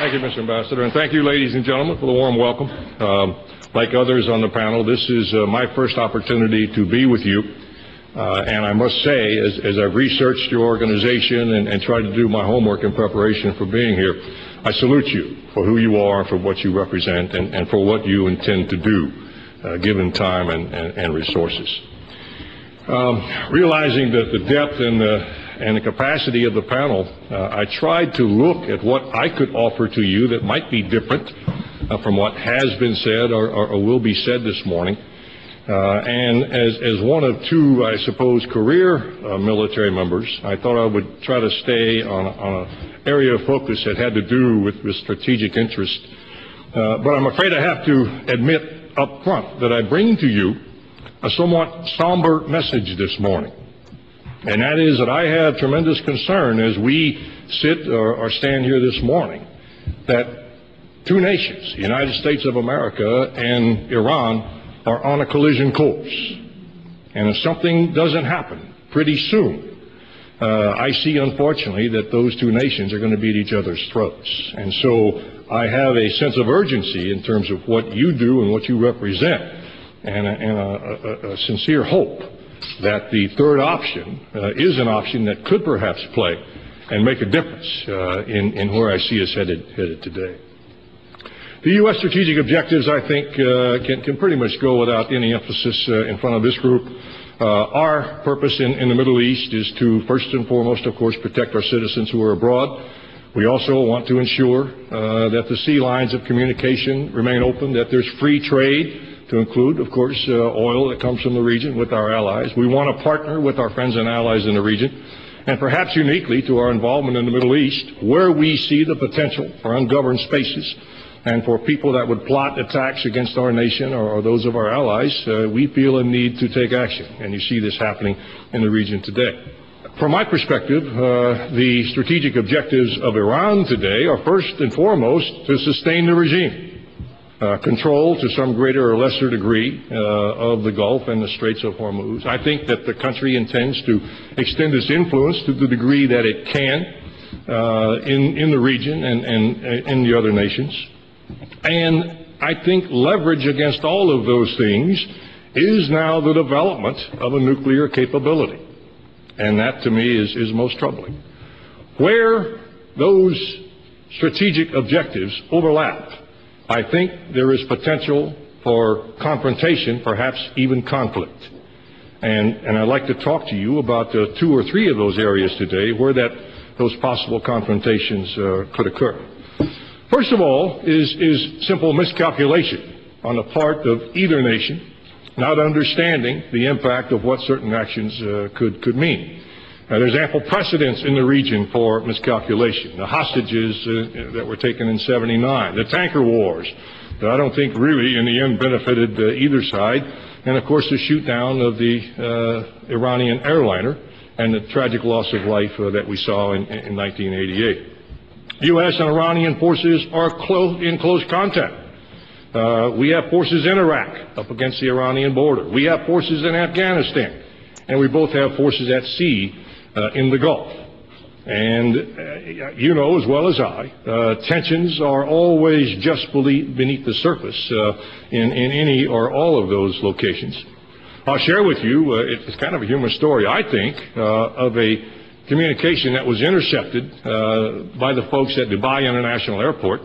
Thank you, Mr. Ambassador, and thank you, ladies and gentlemen, for the warm welcome. Like others on the panel, this is my first opportunity to be with you. And I must say, as I've researched your organization and tried to do my homework in preparation for being here, I salute you for who you are, for what you represent, and for what you intend to do, given time and resources. Realizing that the depth and the capacity of the panel, I tried to look at what I could offer to you that might be different from what has been said or will be said this morning. And as one of two, I suppose, career military members, I thought I would try to stay on an area of focus that had to do with strategic interest. But I'm afraid I have to admit up front that I bring to you a somewhat somber message this morning. And that is that I have tremendous concern as we sit or stand here this morning that two nations, the United States of America and Iran, are on a collision course. And if something doesn't happen pretty soon, I see, unfortunately, that those two nations are going to be at each other's throats. And so I have a sense of urgency in terms of what you do and what you represent, and a sincere hope that the third option is an option that could perhaps play and make a difference in where I see us headed today. The U.S. strategic objectives, I think, can pretty much go without any emphasis in front of this group. Our purpose in the Middle East is to, first and foremost, of course, protect our citizens who are abroad. We also want to ensure that the sea lines of communication remain open, that there's free trade, to include, of course, oil that comes from the region with our allies. We want to partner with our friends and allies in the region, and perhaps uniquely to our involvement in the Middle East, where we see the potential for ungoverned spaces and for people that would plot attacks against our nation or those of our allies, we feel a need to take action, and you see this happening in the region today. From my perspective, the strategic objectives of Iran today are first and foremost to sustain the regime. Control to some greater or lesser degree of the Gulf and the Straits of Hormuz. I think that the country intends to extend its influence to the degree that it can in the region and in the other nations. And I think leverage against all of those things is now the development of a nuclear capability. And that to me is most troubling. Where those strategic objectives overlap, I think there is potential for confrontation, perhaps even conflict. And I'd like to talk to you about two or three of those areas today where those possible confrontations could occur. First of all is simple miscalculation on the part of either nation, not understanding the impact of what certain actions could mean. There's ample precedence in the region for miscalculation. The hostages that were taken in '79, the tanker wars that I don't think really in the end benefited either side, and of course the shoot down of the Iranian airliner and the tragic loss of life that we saw in 1988. U.S. and Iranian forces are in close contact. We have forces in Iraq up against the Iranian border. We have forces in Afghanistan, and we both have forces at sea in the Gulf. And you know as well as I, tensions are always just beneath the surface in any or all of those locations. I'll share with you, it's kind of a human story, I think, of a communication that was intercepted by the folks at Dubai International Airport